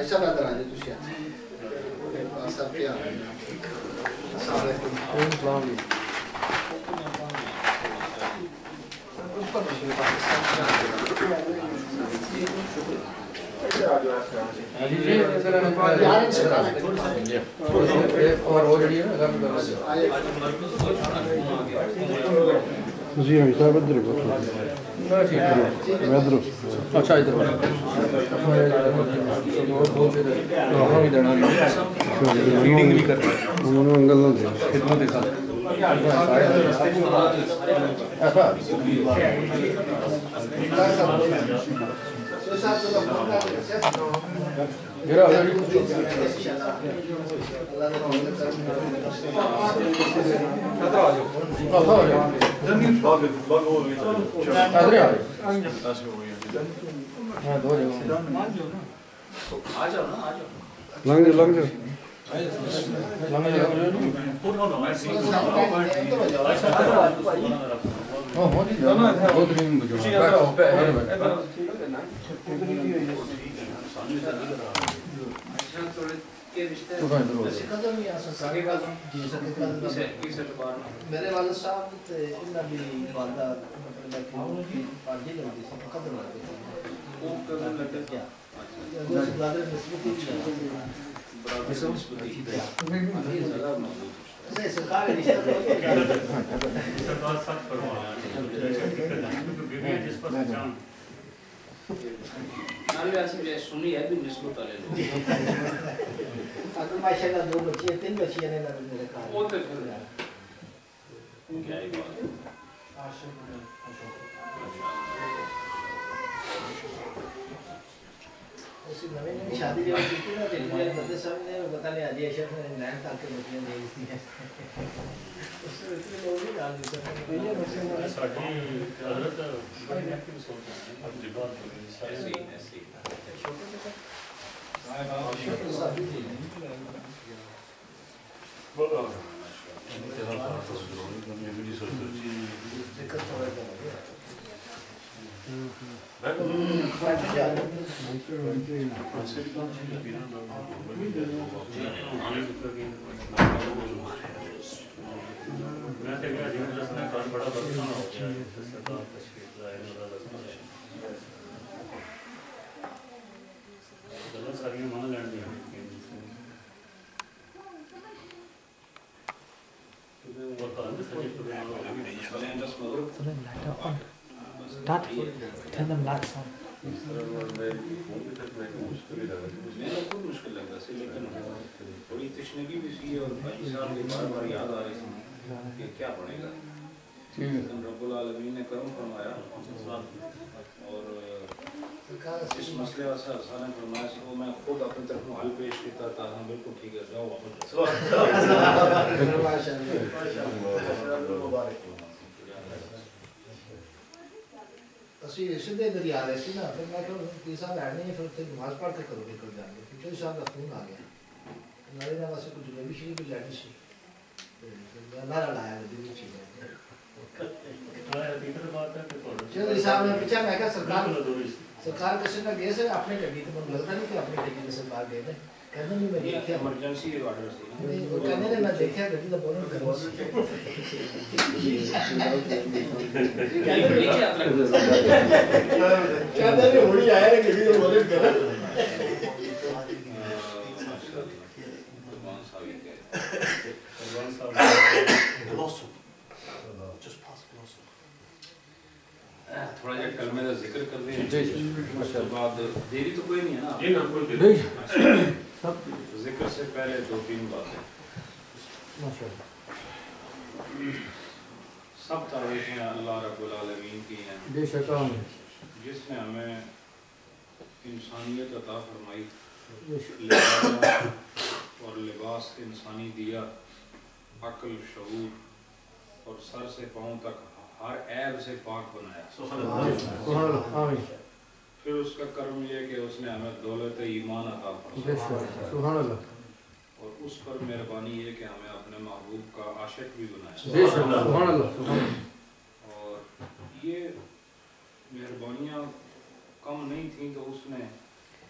بھائی صاحب ادھر آ جائے تشریح صاحب کیا حال ہے؟ السلام علیکم. جی ہاں صاحب ادھر اچھا ادھر فیڈنگ بھی کرتے ہیں خدمت کے ساتھ لنگ میرے والد صاحب بھی والدہ ماشاءاللہ 2 بچے 3 بچیاں نے میرے شادی جب کی تھی نا تو بندے صاحب نے پتہ نہیں علی اشرف نے 9 سال کے بچیاں دے دی ہیں اس سے اتنے لوگ ہی ڈال دیتے ہیں ساڈی حضرت بڑی ایکٹیو سوچ ہے اب جبات ایسی چھوٹے چھوٹے چھوٹے صاحب جی ذکر تھوڑا کر Start. Turn them lights on. میں نے خود مشکل لگ رہا سی لیکن تھوڑی تشنگی بھی سی اور بھائی صاحب کی بار بار یاد آ رہی تھی کہ کیا بنے گا لیکن رب العالمین نے کرم فرمایا اور اس مسئلے واسطے حسان نے فرمایا سی وہ میں خود اپنی طرف حل پیش کیتا تھا ہم بالکل ٹھیک ہے جاؤ اسی سیدھے دریا رہے سی نا پھر میں کہ تیسا لڑنے پھر تے نماز پڑھ کے کرو نکل جائیں گے کیونکہ صاحب کا فون آ گیا نارے نہ واسے کچھ بھی شروع بھی لڑنی سی نارا لایا دی چیز ہے چلو صاحب نے پوچھا میں کہ سرکار کسی نہ گئے سے اپنے گڈی تے من لگتا نہیں کہ اپنی گڈی سے سرکار گئے نے کہنے نہیں میں دیکھا ایمرجنسی آرڈر سی وہ کہنے نے میں دیکھا گڈی دا بولن کرو کہنے نے ہوڑی آیا ہے گڈی دا بولن کرو تھوڑا جا کلمے کا ذکر کر دیں اس کے بعد دیری تو کوئی نہیں ہے نا ذکر سے پہلے 2-3 باتیں سب تعریفیں اللہ رب العالمین کی ہیں جس نے ہمیں انسانیت عطا فرمائی اور لباس انسانی دیا عقل شعور اور سر سے پاؤں تک ہر عیب سے پاک بنایا پھر اس کا کرم یہ کہ اس نے ہمیں دولت ایمان عطا فرمایا اور اس پر مہربانی یہ کہ ہمیں اپنے محبوب کا عاشق بھی بنایا اور یہ مہربانیاں کم نہیں تھیں تو اس نے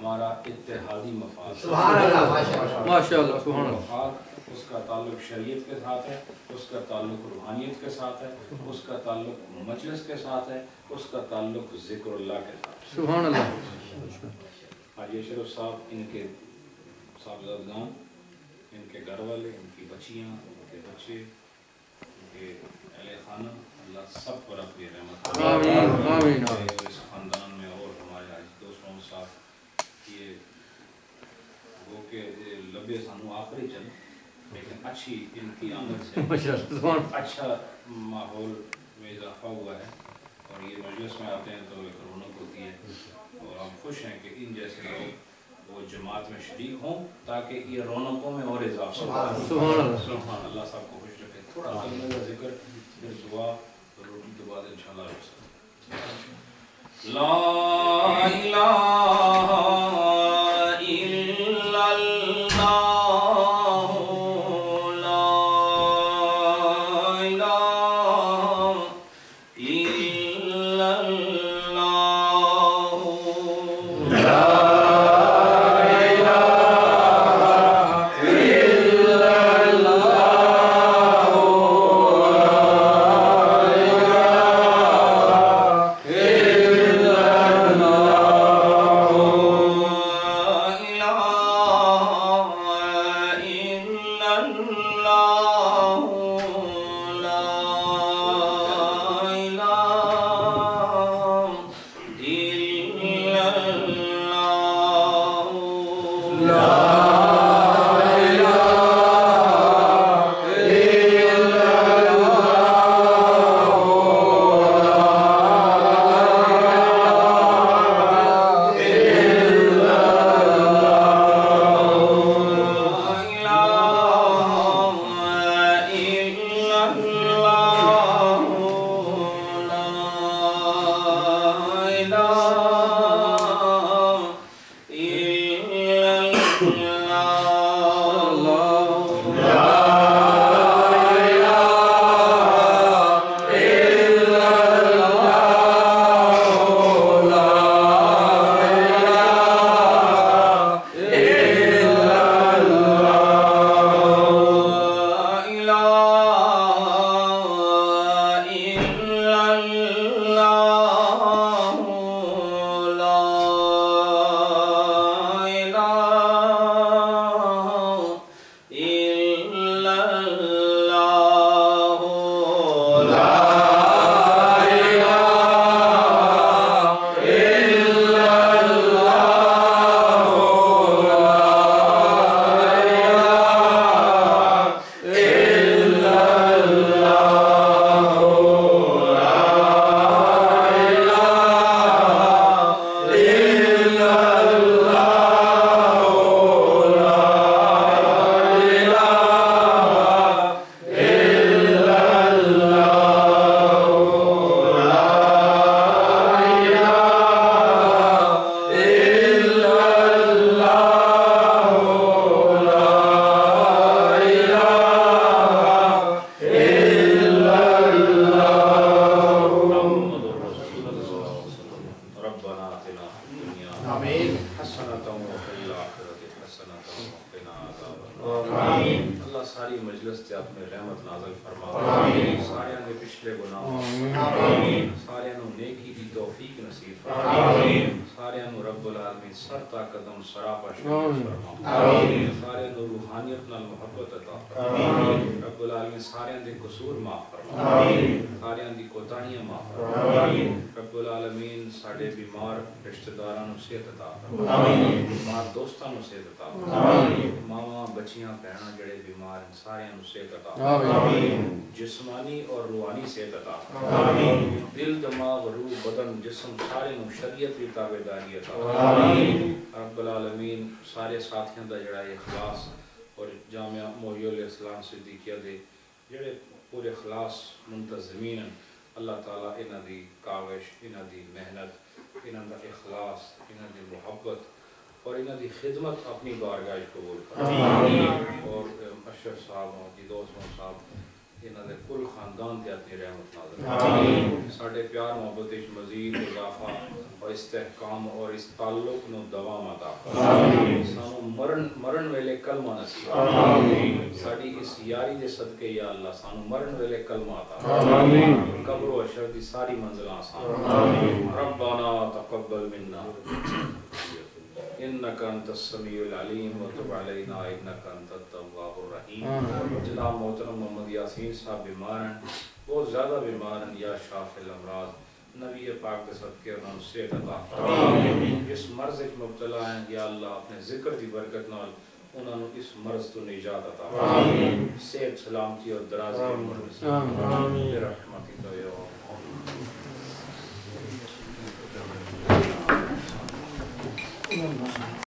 ہمارا اتحادی مفاد سبحان اللہ ماشاءاللہ سبحان اللہ مفاد اس کا تعلق شریعت کے ساتھ ہے، اس کا تعلق روحانیت کے ساتھ ہے، اس کا تعلق مجلس کے ساتھ ہے، اس کا تعلق ذکر اللہ کے ساتھ ہے۔ سبحان اللہ حاجی اشرف صاحب، ان کے صاحبزادگان، ان کے گھر والے، ان کی بچیاں، ان کے بچے، ان کے اہل خانہ، اللہ سب پر اپنی رحمت آمین آمین اور اس خاندان میں اور ہمارے حاجی دوستوں کے ساتھ یہ وہ کہ لبے سانو آخری چل لیکن اچھی ان کی آمد سے اچھا ماحول میں اضافہ ہوا ہے اور یہ مجلس میں آتے ہیں تو ایک رونق ہوتی ہے اور ہم خوش ہیں کہ ان جیسے لوگ وہ جماعت میں شریک ہوں تاکہ یہ رونقوں میں اور اضافہ ہو۔ سبحان اللہ صاحب کو خوش رکھے۔ تھوڑا کلمہ کا ذکر پھر دعا اور روٹی کے بعد انشاءاللہ رسول لا الہ الا اللہ لا الہ الا اللہ لا اللہ ساری مجلس سے اپنے رحمت نازل فرما، سارے کے پچھلے گناہ سارے نیکی کی توفیق نصیب فرما، سارے رب العالمین سر تا قدم سراپا شکر فرما، سارے روحانیت نال محبت عطا فرما، رب العالمین سارے دے قصور معاف فرما، سارے دی کوتاہیاں معاف فرما، رب العالمین ساڈے بیمار رشتہ داراں نوں صحت عطا فرما، بیمار دوستاں نوں صحت عطا فرما، ماواں بچیاں بہناں جڑے بیمار ہیں سارے نوں صحت عطا فرما، جسمانی اور روحانی صحت عطا فرما، دل دماغ روح بدن جسم سارے نوں شریعت کی تابعداری عطا فرما، رب العالمین سارے ساتھیاں دا جڑا اخلاص اور جامعہ محی الاسلام صدیقیہ دے جڑے پورے اخلاص منتظمین ہیں، اللہ تعالیٰ انہاں دی کاوش، انہاں دی محنت، انہاں دا اخلاص، انہاں دی محبت اور انہاں دی خدمت اپنی بارگاہ قبول فرما، اور اشرف صاحب، جی دوست صاحب انہاں دے کل خاندان تے اپنی رحمت نازل ساڈے پیار محبت وچ مزید اضافہ اور استحکام اور اس تعلق نو دوام عطا فرما سانو مرن ویلے کلمہ نصیب ساڈی اس یاری دے صدقے یا اللہ سانو مرن ویلے کلمہ عطا فرما قبر و حشر دی ساری منزلاں آسان ربنا تقبل منا انک انت السمیع العلیم وتب علینا انک انت التواب الرحیم جناب محترم محمد یاسین صاحب بیمار ہیں بہت زیادہ بیمار ہیں یا شافی الامراض نبی پاک کے صدقے انہوں نے صحت عطا فرما اس مرض ایک مبتلا ہیں یا اللہ اپنے ذکر دی برکت نال انہوں نے اس مرض تو نجات عطا فرما صحت سلامتی اور درازی عمر نصیب برحمتک یا اللہ